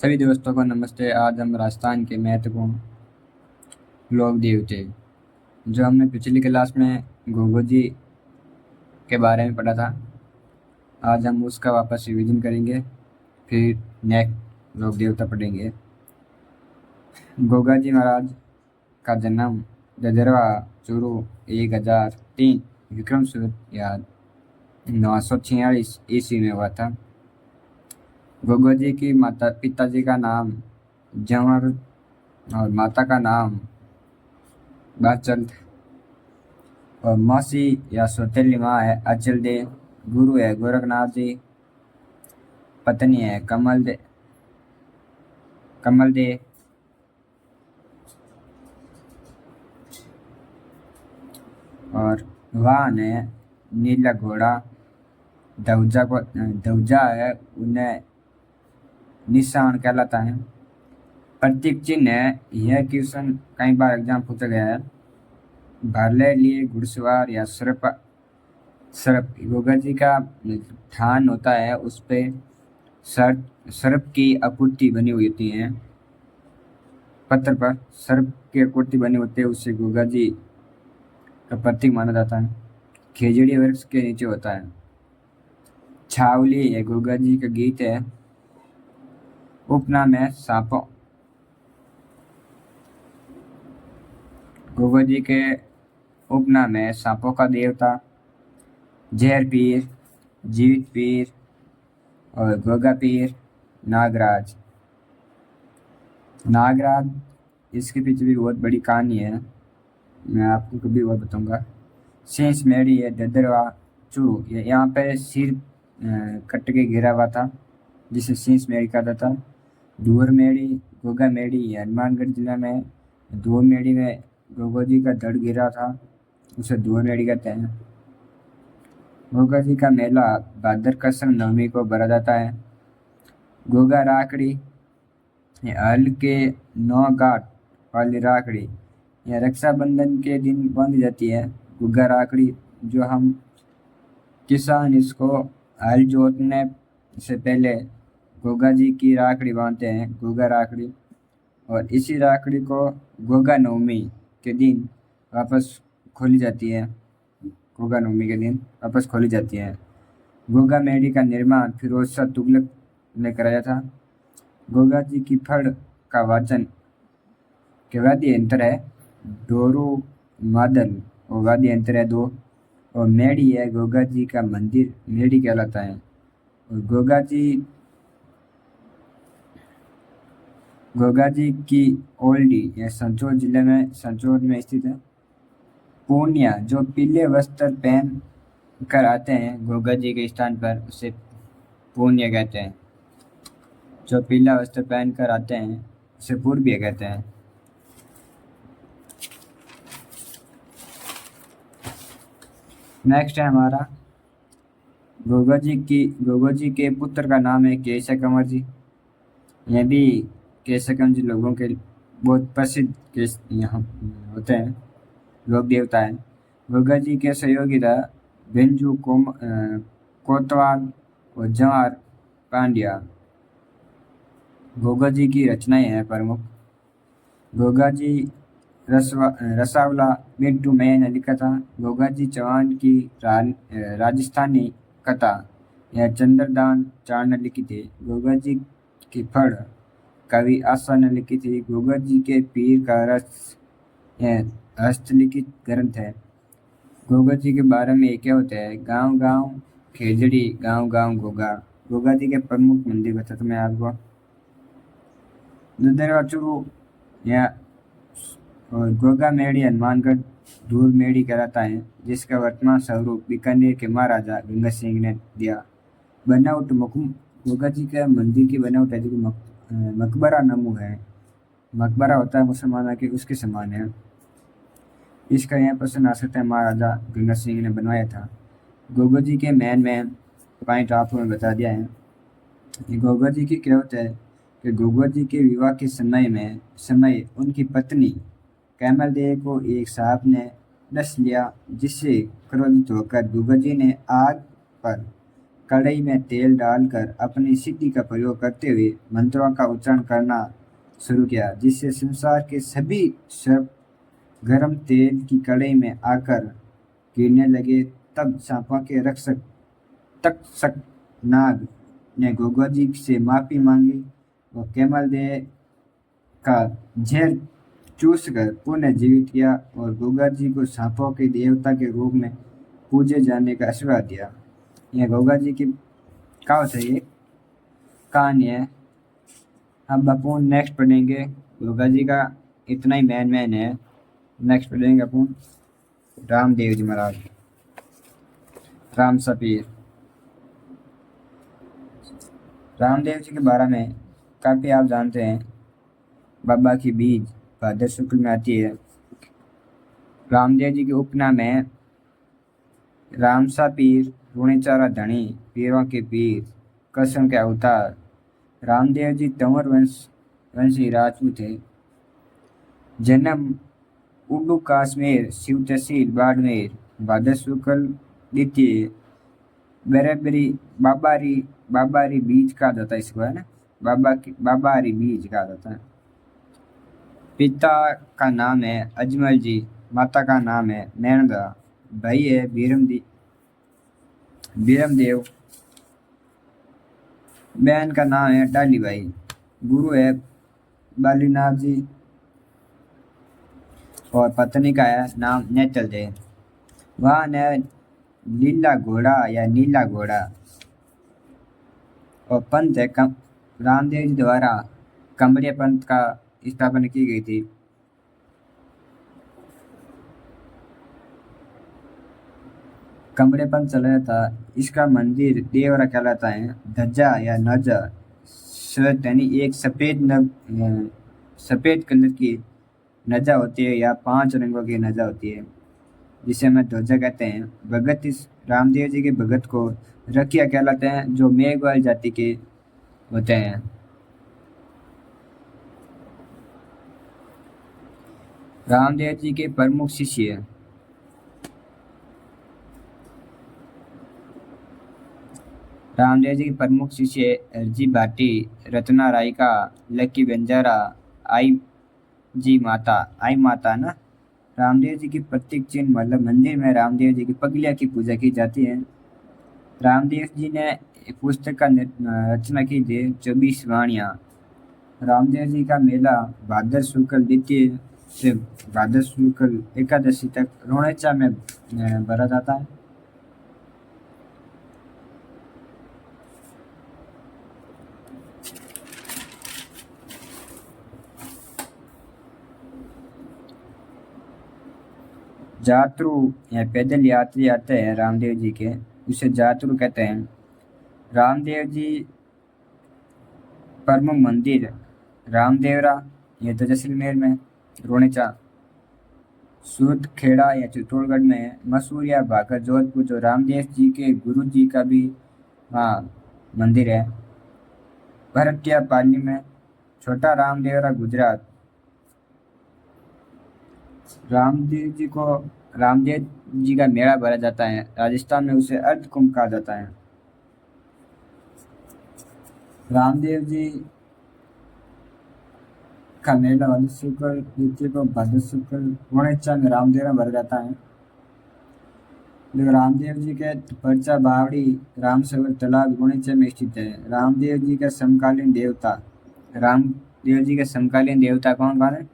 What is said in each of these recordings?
सभी दोस्तों को नमस्ते। आज हम राजस्थान के महत्वपूर्ण लोक देवते जो हमने पिछली क्लास में गोगो जी के बारे में पढ़ा था, आज हम उसका वापस रिवीजन करेंगे। फिर नेक्स्ट लोक देवता पढ़ेंगे। गोगा जी महाराज का जन्म ददरवा चूरू 1003 विक्रम संवत या 946 ईस्वी में हुआ था। गोगो जी की पिताजी का नाम जंवर और माता का नाम बाचल और मौसी या सौतेली माँ है अचल दे। गुरु है गोरखनाथ जी। पत्नी है कमल दे। और वाहन है नीला घोड़ा। धौजा है उन्हें निशान कहलाता है। प्रतीक चिन्ह है यह क्वेश्चन कई बार एग्जाम पूछा गया है। भाले लिए घुड़सवार या सर्प गोगा जी का थान होता है, उस पे सर्प की आकृति बनी हुई होती है। पत्थर पर सर्प की आकृति बनी होती है, उससे गोगा जी का प्रतीक माना जाता है। खेजड़ी वृक्ष के नीचे होता है। छावली है गोगा जी का गीत है। उपनाम है सांपों। गोगा जी के उपनाम है सांपों का देवता, जहर पीर, जीवित पीर और गोगा पीर, नागराज। इसके पीछे भी बहुत बड़ी कहानी है, मैं आपको कभी और बताऊंगा। शेष मेड़ी है ददरवा चूरू, यहाँ पे सिर कट के गिरा हुआ था जिसे शेष मेड़ी कहा था। धूर मेड़ी गोगा मेड़ी हनुमानगढ़ जिला में। धूर मेड़ी में गोगा जी का धड़ गिरा था, उसे धूर मेड़ी कहते हैं। गोगा जी का मेला भाद्र कृष्ण नवमी को भरा जाता है। गोगा राखड़ी हल के 9 गांठ वाली राखड़ी या रक्षाबंधन के दिन बांधी जाती है। गोगा राखड़ी जो हम किसान इसको हल जोतने से पहले गोगा जी की राखड़ी बांधते हैं, गोगा राखड़ी। और इसी राखड़ी को गोगा नवमी के दिन वापस खोली जाती है। गोगा नवमी के दिन वापस खोली जाती है। गोगा मेड़ी का निर्माण फिरोज शाह तुगलक ने कराया था। गोगा जी की फड़ का वाचन के वाद्य यंत्र है डोरू मादल और वाद्य यंत्र है 2। और मेड़ी है गोगा जी का मंदिर मेड़ी कहलाता है। और गोगा जी की ओल्डी यह संचोर जिले में संचोर में स्थित है। पूर्णिया जो पीले वस्त्र पहन कर आते हैं गोगा जी के स्थान पर, उसे पूर्णिया कहते हैं। जो पीला वस्त्र पहन कर आते हैं उसे पूर्वीय कहते हैं। नेक्स्ट है हमारा गोगा जी के पुत्र का नाम है केशव कंवर जी। यह भी केशव कंवर जी लोगों के बहुत प्रसिद्ध केस यहाँ होते हैं, लोक देवता है। गोगा जी के सहयोगी था बेंजू कोतवाल और जवाहर पांड्या। गोगा जी की रचनाएं हैं प्रमुख। गोगा जी रसावला मिंटू मैन ने लिखा था। गोगा जी चौहान की राजस्थानी कथा यह चंद्रदान चार ने लिखी थी। गोगा जी की फड़ कवि आशा ने लिखी थी। गोगा जी के पीर का रस यह हस्तलिखित ग्रंथ है। गोगा जी के बारे में क्या होता है, गांव गांव खेजड़ी गांव गांव गोगा। गोगा जी के प्रमुख मंदिर बताता मैं आपको। ददरवा चूरू या और गोगा मेड़ी हनुमानगढ़ धूर मेड़ी कहलाता है, जिसका वर्तमान स्वरूप बीकानेर के महाराजा गंगा सिंह ने दिया। बनावट गोगा जी के मंदिर की बनावट है जो मकबरा नमू है। मकबरा होता है मुसलमानों के, उसके समान है। इसका यहाँ प्रश्न आ सकता है महाराजा गंगा सिंह ने बनवाया था। गोगा जी के मैन पॉइंट आपको बता दिया है। गोगा जी की क्या होता है कि गोगा जी के विवाह के समय उनकी पत्नी कैमल देव को एक सांप ने डस लिया, जिससे क्रोधित होकर गोगा जी ने आग पर कढ़ाई में तेल डालकर अपनी सिद्धि का प्रयोग करते हुए मंत्रों का उच्चारण करना शुरू किया, जिससे संसार के सभी सर्प गर्म तेल की कढ़ाई में आकर गिरने लगे। तब सांपों के रक्षक तक्षक नाग ने गोगा जी से माफी मांगी और कैमल देह का जहर चूसकर पुनः जीवित किया और गोगा जी को सांपों के देवता के रूप में पूजे जाने का आशीर्वाद दिया। यह गोगा जी की कहावत है, ये कहानी है। अब अपन नेक्स्ट पढ़ेंगे गोगा जी का, इतना ही मैन है। नेक्स्ट पढ़ेंगे अपन रामदेव जी महाराज, राम सपीर। रामदेव जी के बारे में काफ़ी आप जानते हैं। बाबा की बीज भाद्र शुक्ल में आती है। रामदेव जी के उपनाम है रामसा पीर, रूणीचारा धनी, पीरों के पीर, कसम के अवतार। रामदेव जी तंवर वंशी राजपूत थे। जन्म उड्डू काश्मीर, शिव तहसील बाड़मेर, भाद्र शुक्ल द्वितीय, बराबरी बाबारी बीज कहा जाता है इसको, है ना। बाबारी बीज कहा जाता है। पिता का नाम है अजमल जी, माता का नाम है नैनदा, भाई है बीरमदेव, बहन का नाम है डाली भाई, गुरु है बालीनाथ जी और पत्नी का है नाम नेतल देव। वाहन है लीला घोड़ा या नीला घोड़ा। और पंथ है रामदेव जी द्वारा कमरिया पंथ का स्थापना की गई थी। कमरे पंथ चलाया था। इसका मंदिर देवरा कहलाता है। ध्वजा या नजा यानी एक सफेद कलर की नजा होती है या 5 रंगों की नजा होती है, जिसे हम ध्वजा कहते हैं। भगत इस रामदेव जी के भगत को रखिया कहलाते हैं, जो मेघवाल जाति के होते हैं। रामदेव जी के प्रमुख शिष्य रामदेव जी के प्रमुख शिष्य हरजी भाटी, रत्ना रायका, लक्की बंजारा, आई माता ना। रामदेव जी की प्रतीक चिन्ह मतलब मंदिर में रामदेव जी की पगलिया की पूजा की जाती है। रामदेव जी ने एक पुस्तक का रचना की थी 24 वाणियाँ। रामदेव जी का मेला भाद्र शुक्ल द्वितीय से भाद्र शुक्ल एकादशी तक रोणेचा में भरा जाता है। जातरू या पैदल यात्री आते हैं रामदेव जी के, उसे जातरू कहते हैं। रामदेव जी प्रमुख मंदिर रामदेवरा, यह तो जैसलमेर में, रोणेचा, सूद खेड़ा या चित्तौड़गढ़ में, मसूर या भाकर जोधपुर, जो रामदेव जी के गुरु जी का भी वहाँ मंदिर है। भरटिया पाली में, छोटा रामदेवरा गुजरात। रामदेव जी का मेला भरा जाता है राजस्थान में, उसे अर्ध कुंभ कहा जाता है। रामदेव जी का मेला भाद्र शुक्ल द्वितीय को भाद्र शुक्ल रोणेचा में रामदेव में भरा जाता है। रामदेव जी के पर्चा बावड़ी रामसरोवर तालाब रोणेचा में स्थित है। रामदेव जी के समकालीन देवता कौन कौन है?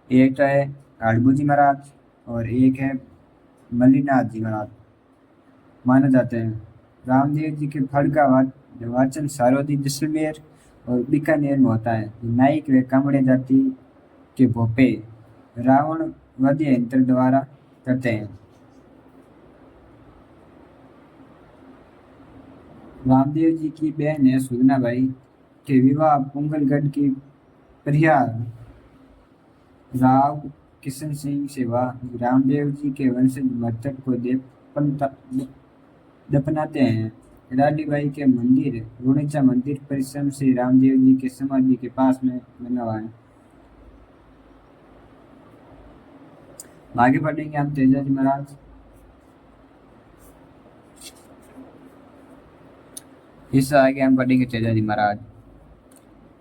एक तो है हाड़बू जी महाराज और एक है मल्लीनाथ जी महाराज माने जाते हैं। रामदेव जी के फल का वाचन सारोदी जैसलमेर और बीकानेर में होता है। नाइक व कामड़े जाति के भोपे रावण वाद्य यंत्र द्वारा करते हैं। रामदेव जी की बहन है सुगना बाई के विवाह पुंगलगढ़ की प्रिया राव किशन सिंह से हुआ। रामदेव जी के वंशज मृतक को दफनाते हैं। राली बाई के मंदिर रोणेचा मंदिर परिश्रम से रामदेव जी के समाधि के पास में बना हुआ है। आगे बढ़ेंगे हम तेजा जी महाराज। इससे आगे हम पढ़ेंगे तेजाजी महाराज।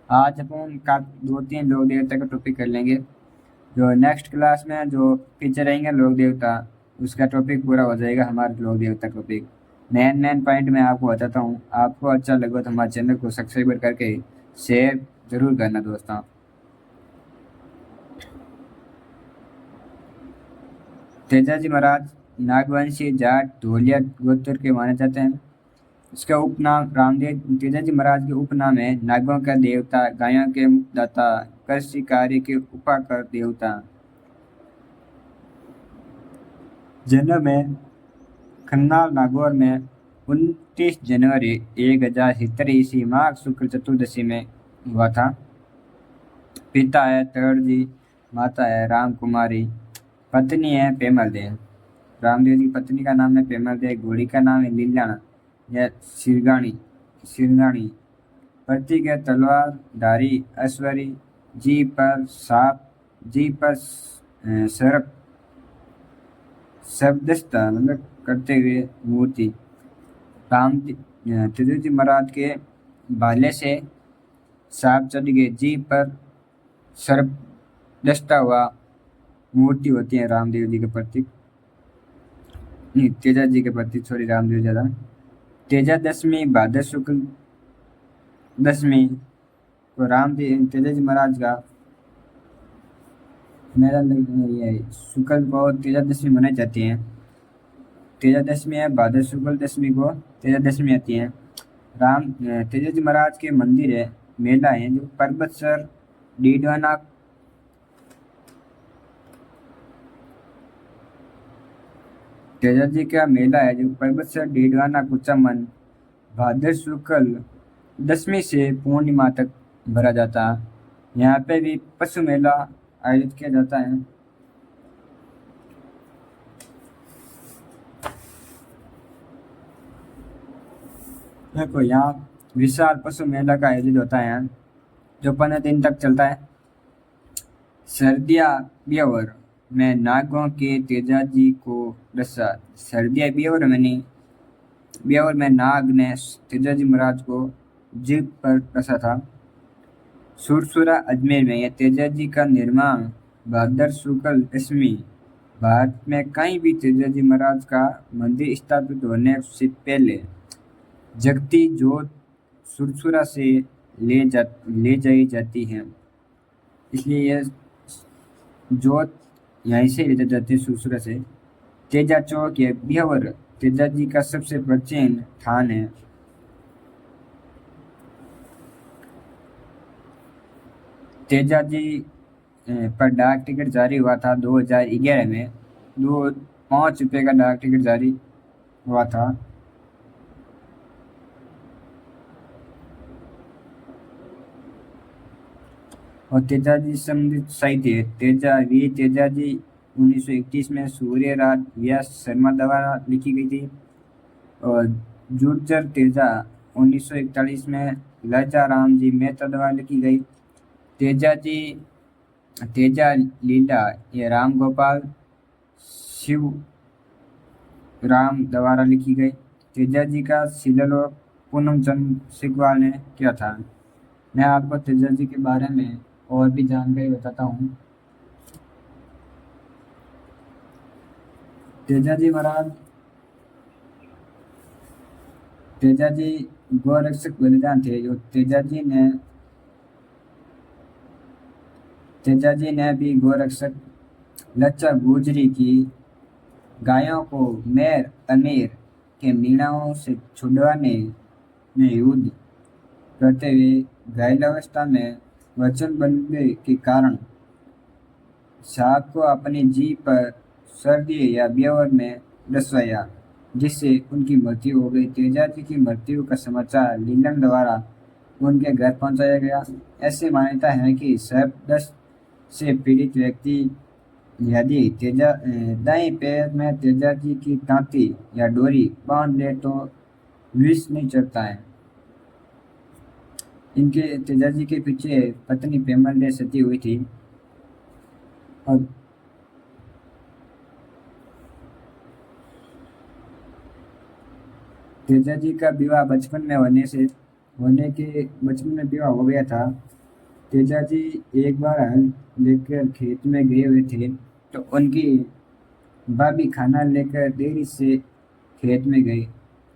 आज अपन का 2-3 लोक देवता का टॉपिक कर लेंगे। जो नेक्स्ट क्लास में जो पीछे रहेंगे लोक देवता, उसका टॉपिक पूरा हो जाएगा हमारा लोक देवता टॉपिक। नैन पॉइंट मैं आपको बताता हूँ। आपको अच्छा लगे तो हमारे चैनल को सब्सक्राइब करके शेयर जरूर करना दोस्तों। तेजाजी महाराज नागवंशी जाट धोलिया गोत्र के माने जाते हैं। इसका उपनाम रामदेव। तेजाजी महाराज के उपनाम है नागों का देवता, गायों के मुक्तदाता, कृषि कार्य के उपाकर देवता। जन्म है खन्ना नागौर में 29 जनवरी 1070 ईस्वी माघ शुक्ल चतुर्दशी में हुआ था। पिता है तड़जी, माता है राम कुमारी, पत्नी है पेमल देव। रामदेव जी की पत्नी का नाम है पेमल देव, घोड़ी का नाम है लीलाना या सिरगाणी सिरगाणी। प्रतीक है तलवार धारी अश्वरी, जी पर सांप, जी पर सर्प, शब्दस्ता मतलब करते हुए मूर्ति। तेजाजी महाराज के भाले से सांप चढ़ गए, जी पर सर्प दस्ता हुआ मूर्ति होती है रामदेव जी के प्रतीक। नहीं, तेजा जी के प्रतीक, सॉरी, रामदेव ज्यादा। तेजा दशमी भाद्र शुक्ल दशमी तो रामदेव तेजा जी महाराज का मेरा ये शुक्ल को तेजा दशमी मनाई जाती है। तेजा दशमी है भाद्र शुक्ल दशमी को तेजा दशमी आती है। तेजा जी महाराज के मंदिर है, मेला है जो पर्वतसर डीडवाना तेजा जी का मेला है जो पर्वतसर डीडवाना कुचामन भाद्र शुक्ल दशमी से पूर्णिमा तक भरा जाता है। यहाँ पे भी पशु मेला आयोजित किया जाता है। देखो यहाँ विशाल पशु मेला का आयोजित होता है यहाँ, जो 15 दिन तक चलता है। सर्दिया ब्यावर में नागों के तेजाजी को दसा। सर्दिया ब्यावर में नाग ने तेजाजी महाराज को जीभ पर डसा था। सुरसुरा अजमेर में यह तेजाजी का निर्माण भाद्र शुक्ल दशमी। भारत में कहीं भी तेजाजी महाराज का मंदिर स्थापित होने से पहले जगती जोत सुरसुरा से ले जाई जाती है, इसलिए यह जोत यहीं से ले जाती है सुरसुरा से। तेजा चौक या ब्यावर तेजाजी का सबसे प्राचीन स्थान है। तेजाजी पर डाक टिकट जारी हुआ था 2011 में। 5 रुपये का डाक टिकट जारी हुआ था। और तेजाजी समृद्ध साहित्य तेजाजी 1931 में सूर्य राज व्यास शर्मा द्वारा लिखी गई थी। और जुर्जर तेजा 1941 में लजा राम जी मेहता द्वारा लिखी गई। तेजा लीला ये राम गोपाल शिव राम द्वारा लिखी गई। तेजा जी का शिलालेख पूनम चंद सिगवाल ने किया था। मैं आपको तेजा जी के बारे में और भी जानकारी बताता हूँ। तेजाजी महाराज तेजाजी गोरक्षक बलिदान थे। जो तेजाजी ने भी गोरक्षक लच्चा गुजरी की गायों को मेर अमीर के मीणाओं से छुड़वाने में युद्ध करते हुए घायलावस्था में वचनबंदी के कारण साहब को अपनी जीभ पर सर्दी या ब्यावर में डसवाया, जिससे उनकी मृत्यु हो गई। तेजाजी की मृत्यु का समाचार लीलन द्वारा उनके घर पहुंचाया गया। ऐसी मान्यता है कि सर्पदंश से पीड़ित व्यक्ति यदि दाएं पैर में तेजाजी की तांती या डोरी बांध ले तो विष नहीं चढ़ता है। इनके तेजाजी के पीछे पत्नी पेमल ने सती हुई थी। और तेजा जी का विवाह बचपन में बचपन में विवाह हो गया था। तेजा जी एक बार हल लेकर खेत में गए हुए थे, तो उनकी भाभी खाना लेकर देरी से खेत में गई।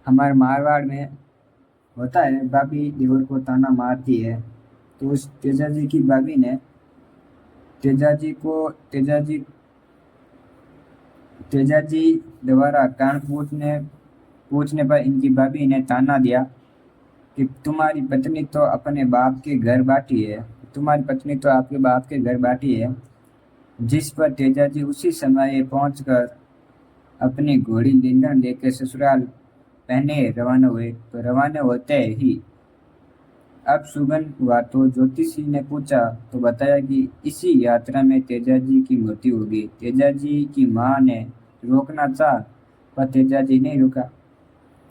हमारे मारवाड़ में होता है, भाभी देवर को ताना मारती है। तो उस तेजा जी की भाभी ने तेजा जी को तेजा जी द्वारा कारण पूछने पर इनकी भाभी ने ताना दिया कि तुम्हारी पत्नी तो अपने बाप के घर बाटी है, तुम्हारी पत्नी तो आपके बाप के घर बाटी है। जिस पर तेजा जी उसी समय पहुंचकर अपनी घोड़ी लींदड़ लेकर ससुराल पहने रवाना हुए। तो रवाना होते ही अब सुगन हुआ तो ज्योतिषी ने पूछा तो बताया कि इसी यात्रा में तेजा जी की मृत्यु होगी। तेजा जी की मां ने रोकना चाहा, पर तेजा जी नहीं रुका।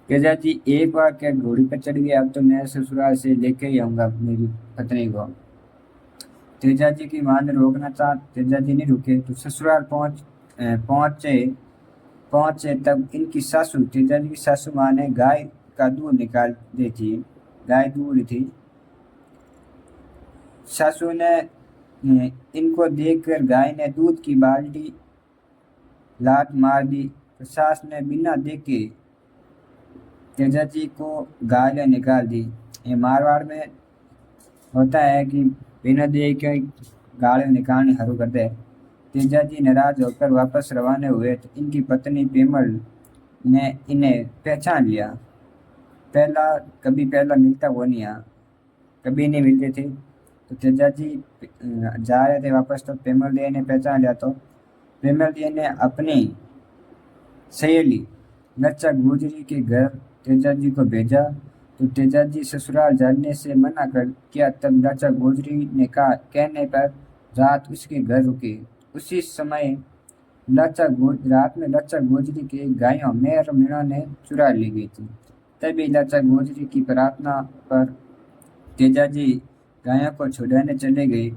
तेजा जी एक बार क्या घोड़ी पर चढ़ गया, अब तो मैं ससुराल से लेके ही आऊंगा मेरी पत्नी को। तेजा जी की मां ने रोकना चाहा, तेजा जी नहीं रुके, तो ससुराल पहुंचे पहुंचे तब इनकी सासू, तेजा जी की सासू मां ने गाय का दूध निकाल दी थी। गाय दूध थी। सासू ने इनको देखकर गाय ने दूध की बाल्टी लात मार दी, तो सास ने बिना देखे तेजा जी को गाय निकाल दी। ये मारवाड़ में होता है कि बिना देखे गाय निकालने शुरू कर दे। तेजा जी नाराज होकर वापस रवाना हुए, तो इनकी पत्नी पेमल ने इन्हें पहचान लिया। पहला मिलता वो नहीं, यहाँ कभी नहीं मिलते थे। तो तेजा जी जा रहे थे वापस, तो पेमल दिया ने पहचान लिया। तो पेमल दिया ने अपनी सहेली लच्चा गुजरी के घर तेजा जी को भेजा। तो तेजा जी ससुराल जाने से मना कर किया, तब लच्चा गुजरी ने कहने पर रात उसके घर रुके। उसी समय रात में लच्चा गोजरी के गायों मेर मीणा ने चुरा ली गई थी। तभी लच्चा गोजरी की प्रार्थना पर तेजा जी गायों को छुड़ाने चले गए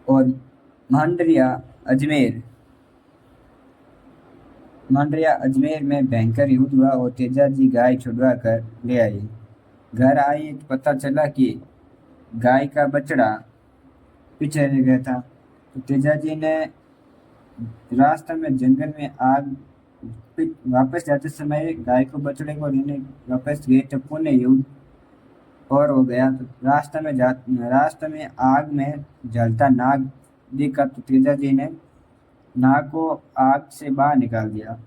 और मांडरिया अजमेर में भयंकर युद्ध हुआ और तेजा जी गाय छुड़वा कर ले आए। घर आए तो पता चला कि गाय का बछड़ा पीछे रह गया था। तो तेजा जी ने रास्ते में जंगल में आग वापस जाते समय गाय को बछड़े को लेने वापस गए, तो पुनः युद्ध और हो गया। तो रास्ते में आग में जलता नाग देखा, तो तेजा जी ने नाग को आग से बाहर निकाल दिया।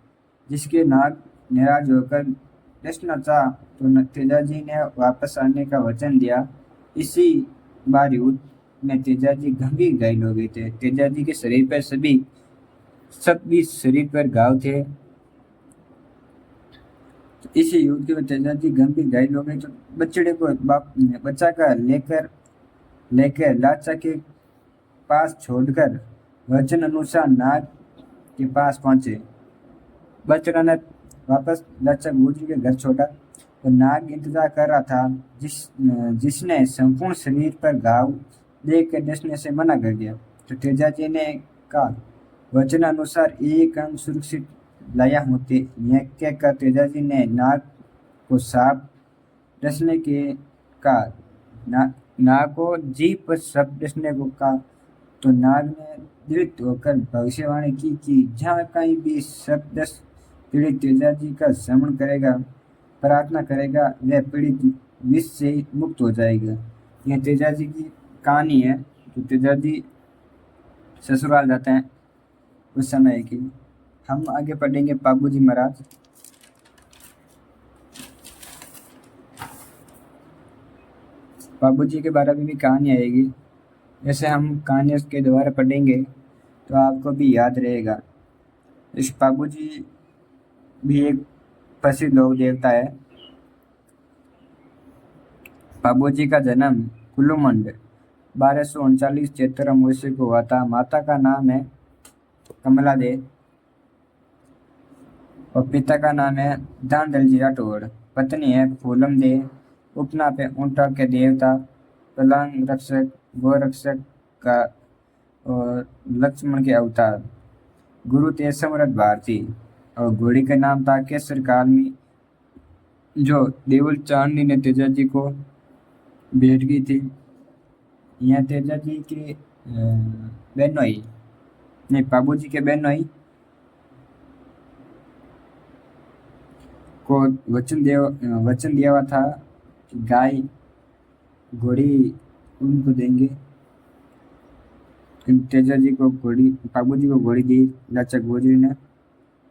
जिसके नाग निराश होकर कृष्ण चाह, तो तेजा जी ने वापस आने का वचन दिया। इसी बार युद्ध में तेजा जी गंभीर घायल हो गए थे। तेजा जी के शरीर पर सभी शरीर पर घाव थे। तो इसी युद्ध के तेजा जी गंभीर घायल हो गए, तो बछड़े को बच्चा का लेकर लाचा के पास छोड़कर वचन अनुसार नाग के पास पहुंचे। बछड़ा ने वापस लाचा गुजरी के घर छोड़ा, तो नाग इंतजार कर रहा था, जिसने संपूर्ण शरीर पर घाव देखकर डसने से मना कर दिया। तो तेजा जी ने कहा, वचन अनुसार एक अंग सुरक्षित लाया होते। यह कहकर तेजा जी ने नाग को साफ डसने के कहा। नाग को जीभ पर साफ डसने को कहा। तो नाग ने दृढ़ होकर भविष्यवाणी की कि जहाँ कहीं भी सब डस पीड़ित तेजा जी का श्रवण करेगा, प्रार्थना करेगा, वह पीड़ित विष से मुक्त हो जाएगा। यह तेजा जी की कहानी है। तो तेजा जी ससुराल जाते हैं उस समय की। हम आगे पढ़ेंगे बाबूजी महाराज। बाबूजी के बारे में भी कहानी आएगी। जैसे हम कहानी के द्वारा पढ़ेंगे तो आपको भी याद रहेगा। इस बाबूजी भी एक प्रसिद्ध लोक देवता है। बाबूजी का जन्म कुल्लूमंड 1239 चैत्र अमावस्या को हुआ था। माता का नाम है कमला दे और पिता का नाम है दानदलजी राठौड़। पत्नी है फूलम दे। उपनाम है ऊंटा के देवता, पलंग रक्षक, गोरक्षक का और लक्ष्मण के अवतार। गुरु थे समृद्ध भारती और घोड़ी का नाम था केसर कालमी। जो देवल चांदनी ने तेजा जी को भेंट की थी। यहाँ तेजा जी के बहनोई नहीं बाबू जी के बहनोई को वचन दिया हुआ था कि गाय घोड़ी उनको देंगे। तेजा जी को घोड़ी बाबू जी को घोड़ी दी लचक गोजरी ने,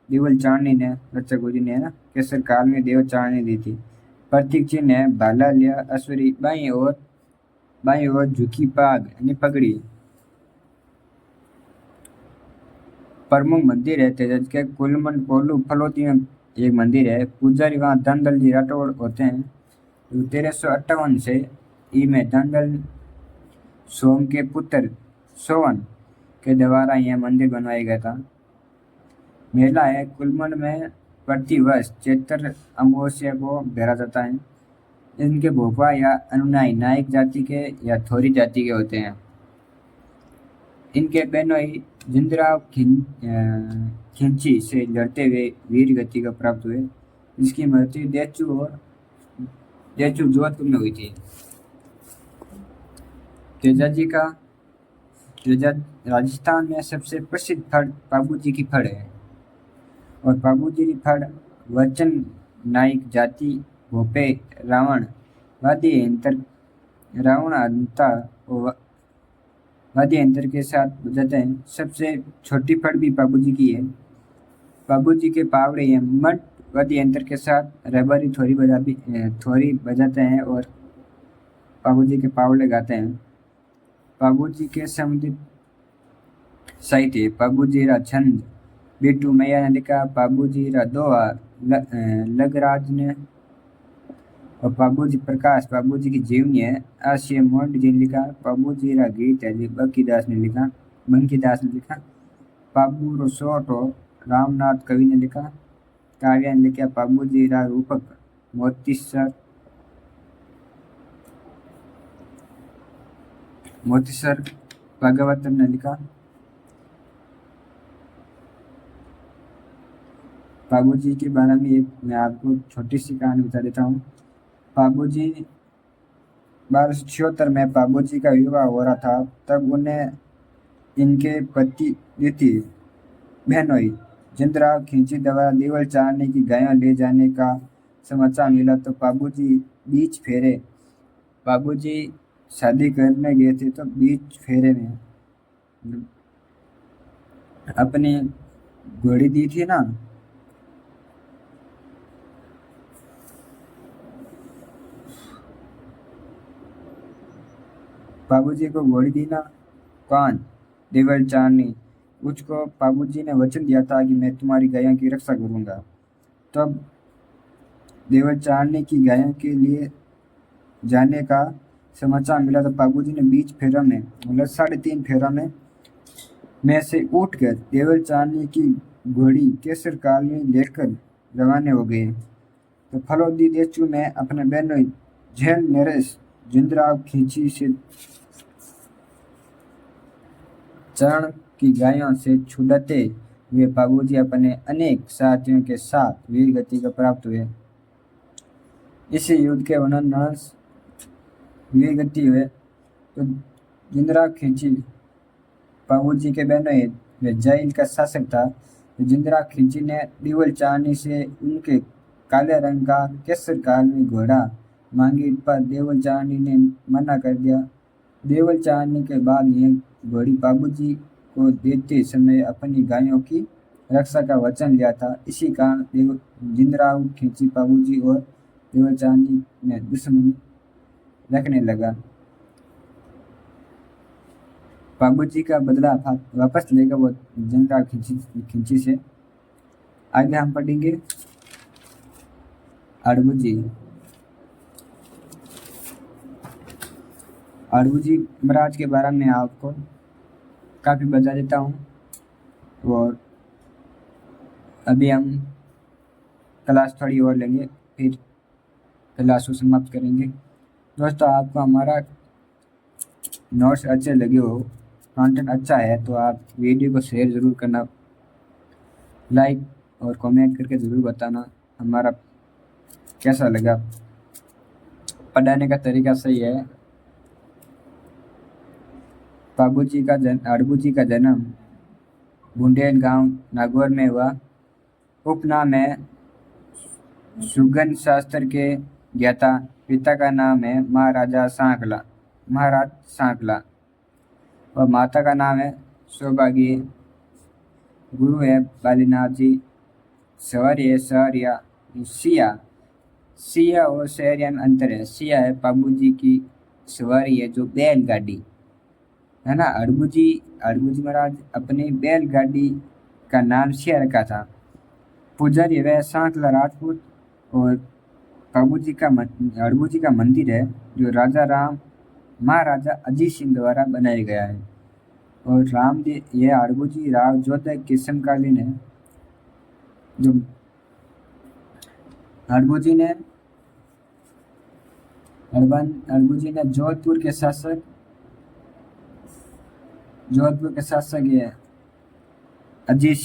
देवल चांदनी ने लचक गोजरी ने ना केसर काल में देवल चांदनी दी थी। प्रतीक जी ने भाला लिया अश्वरी बाई ओर झुकी पाग यानी पगड़ी। प्रमुख मंदिर है तेजा के कुलमंड कोल्लू फलोती में एक मंदिर है। पुजारी वहाँ धनदल जी राठौड़ होते हैं। 1358 से ई में धनदल सोम के पुत्र सोवन के द्वारा यह मंदिर बनवाया गया था। मेला है कुलमंड में प्रति वर्ष चैत्र अमावस्या को भरा जाता है। इनके भोपा या अनुयायी नायक जाति के या थोरी जाति के होते हैं। इनके बेनोई जिंदराव खिंची से लड़ते हुए वीर गति का प्राप्त हुए, जिसकी मृत्यु देचू जोधपुर में हुई थी। तेजा राजस्थान में सबसे प्रसिद्ध फड़ पाबूजी की फड़ है और पाबूजी की फड़ वचन नायक जाति भोपे रावण वादी अंतर के साथ बजाते हैं। सबसे छोटी फड़ भी बाबूजी की है। बाबूजी के पावड़े या मठ वादी अंतर के साथ रबारी थोड़ी बजाते हैं और बाबूजी के पावड़े गाते हैं। बाबूजी के संबंधित साहित्य बाबूजी रा छंद बिट्टू मैया ने लिखा। बाबूजी रा दोहा लगराज ने और बाबूजी प्रकाश बाबूजी की जीवनी है आशिया मोंड जी ने लिखा। बाबूजी रा गीत है जी बंकीदास ने लिखा। बाबू रो सोटो रामनाथ कवि ने लिखा। काव्य ने लिखा। बाबूजी रा रूपक मोतीसर भागवतम ने लिखा। बाबूजी के बारे में एक मैं आपको छोटी सी कहानी बता देता हूँ। बाबूजी 1276 में बाबूजी का विवाह हो रहा था, तब उन्हें इनके पति द्वितीय बहनोई जिंदराव खिंची द्वारा देवल चांदनी की गायों ले जाने का समाचार मिला तो बाबूजी शादी करने गए थे तो बीच फेरे में अपनी घोड़ी दी थी ना, बाबूजी को घोड़ी दी ना कौन देवल चांदनी, उसको बाबूजी ने वचन दिया था कि मैं तुम्हारी गायों की रक्षा करूंगा। तब देवल चांदनी की गायों के लिए जाने का समाचार मिला तो बाबूजी ने बीच फेरा में मतलब 3.5 फेरा में से उठकर देवल चांदनी की घोड़ी केसर काल में लेकर रवाना हो गए। तो फलोदी देचू में अपने बहनों झेल नरेश जिंदराव खींची से चरण की गायों से छुड़ाते हुए बाबूजी अपने अनेक साथियों के साथ वीर गति को प्राप्त हुए। इस युद्ध के वर्णन वीर गति हुए तो जिंदराव खिंची बाबूजी के बहनों जैल का शासक था। तो जिंदराव खिंची ने देवल चांदनी से उनके काले रंग का केसर काल में घोड़ा मांगी पर देवल चांदनी ने मना कर दिया। देवल चांदनी के बाद यह घोड़ी बाबूजी को देते समय अपनी गायों की रक्षा का वचन लिया था। इसी कारण जिंदराव खिंची बाबूजी और देवल चांदनी में दुश्मनी रखने लगा। बाबूजी का बदला वापस लेगा वो जिंदराव खिंची से। आगे हम पढ़ेंगे अड़बूजी महाराज के बारे में आपको काफ़ी बता देता हूँ और अभी हम क्लास थोड़ी और लेंगे फिर क्लास को समाप्त करेंगे। दोस्तों आपको हमारा नोट्स अच्छे लगे हो, कंटेंट अच्छा है तो आप वीडियो को शेयर ज़रूर करना, लाइक और कमेंट करके ज़रूर बताना। हमारा कैसा लगा? पढ़ाने का तरीका सही है। अड़बू जी का जन्म बुंदेल गांव नागौर में हुआ। उपनाम है सुगंध शास्त्र के ज्ञाता। पिता का नाम है महाराज सांकला और माता का नाम है सौभागी। गुरु है बालीनाथ जी। शहर है शहरिया। सिया सिया और शहरिया में अंतर है। सिया है बाबू जी की सवारी है जो बैलगाड़ी है ना। अड़बू जी महाराज अपनी बैलगाड़ी का नाम सिया रखा था। पुजारी वह सांकला राजपूत। और अड़बू जी का मंदिर है जो राजा राम महाराजा अजीत सिंह द्वारा बनाया गया है। और रामदेव यह अड़बू जी राव जोधा के समकालीन है। जो अड़बू जी ने जोधपुर के शासक ये अजीत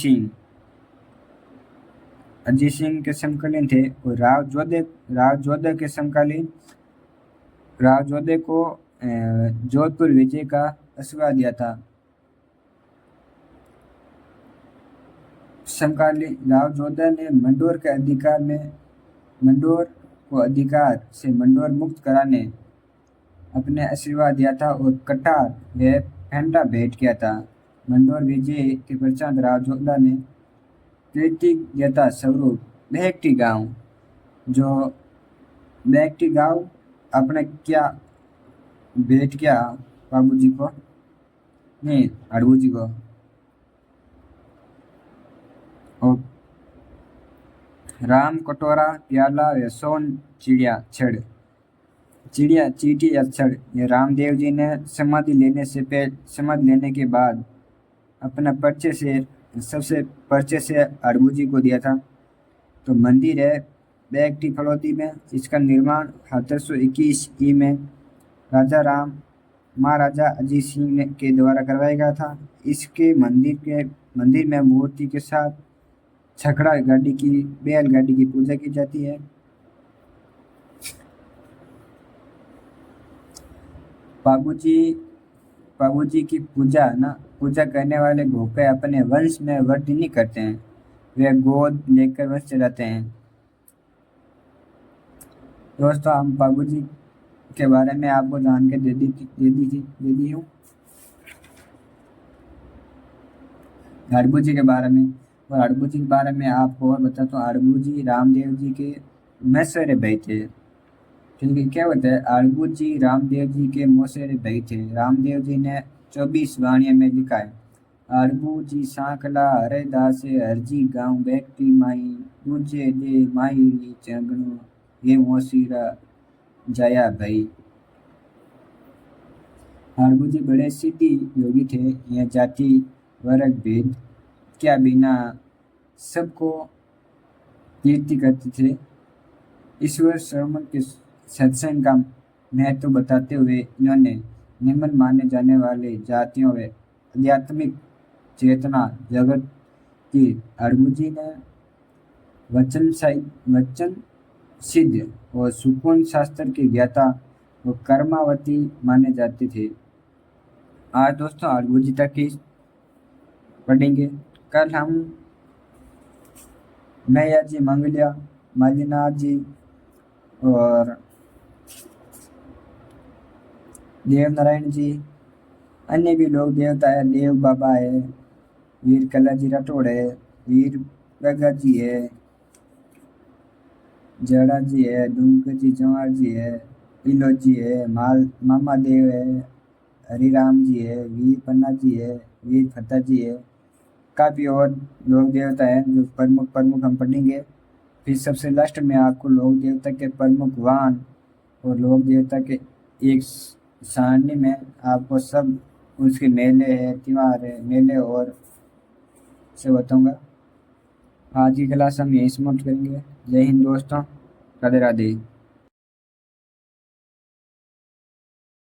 सिंह के समकालीन थे। और राव जोधे के समकालीन राव जोधे को जोधपुर विजय का आशीर्वाद दिया था। समकालीन राव जोधे ने मंडोर को अधिकार से मंडोर मुक्त कराने अपने आशीर्वाद दिया था और कटार व फेंटा भेंट किया था। मंडोर विजय के पश्चात राव जोधा ने कृतज्ञता स्वरूप बेहटी गांव अपने क्या भेंट किया बाबू जी को नहीं अड़बू जी को। और राम कटोरा प्याला व सोन चिड़िया चीटी या छड़ ये रामदेव जी ने समाधि लेने के बाद अपना सबसे परिचय से अड़बू जी को दिया था। तो मंदिर है बैगटी फड़ौती में। इसका निर्माण 1821 ई में राजा राम महाराजा अजीत सिंह के द्वारा करवाया गया था। इसके मंदिर में मूर्ति के साथ बैलगाड़ी की पूजा की जाती है। बाबू जी की पूजा करने वाले भोके अपने वंश में वृद्धि नहीं करते हैं। वे गोद लेकर वंश चलाते हैं। दोस्तों हम बाबू जी के बारे में आपको जान के दे दी हूँ। अड़बू जी के बारे में और अड़बू जी के बारे में आपको और बताता हूँ। अड़बू जी रामदेव जी के मौसेरे भाई थे। ठीक है, क्या होता है? अड़बू जी रामदेव जी के मौसेरे भाई थे। रामदेव जी ने 24 वाणियों में लिखा है। अड़बू जी सांकला हरदास हरजी गाँव बैकटी माई दूजे दे माई चंगणो ये मोसीरा जाया भाई। अड़बू जी बड़े सिद्धि योगी थे। यह जाति वर्ग भेद क्या बिना सबको कीर्ति करते थे। ईश्वर श्रवण के सत्संग का महत्व बताते हुए इन्होंने निम्न माने जाने वाले जातियों व आध्यात्मिक चेतना जगत की अड़बू जी ने वचन सिद्ध और सुकून शास्त्र के ज्ञाता वो कर्मावती माने जाते थे। आज दोस्तों अड़बू जी तक ही पढ़ेंगे। कल हम मैया जी मंगलिया मालीनाथ जी और देव नारायण जी अन्य भी लोग देवता है। देव बाबा है, वीर कला जी राठौड़ है, वीर गगा जी है, जड़ा जी है, डूंगर जी चौहार जी है, इलो जी है, मामा देव है, हरिराम जी है, वीर पन्ना जी है, वीर फत्ता जी है। काफ़ी और लोक देवता हैं जो प्रमुख हम पढ़ेंगे। फिर सबसे लास्ट में आपको लोक देवता के प्रमुख वाहन और लोक देवता के एक सारणी में आपको सब उसके मेले है, त्योहार है, मेले और से बताऊंगा। आज की क्लास हम यहीं समाप्त करेंगे। जय हिंद दोस्तों, राधे राधे।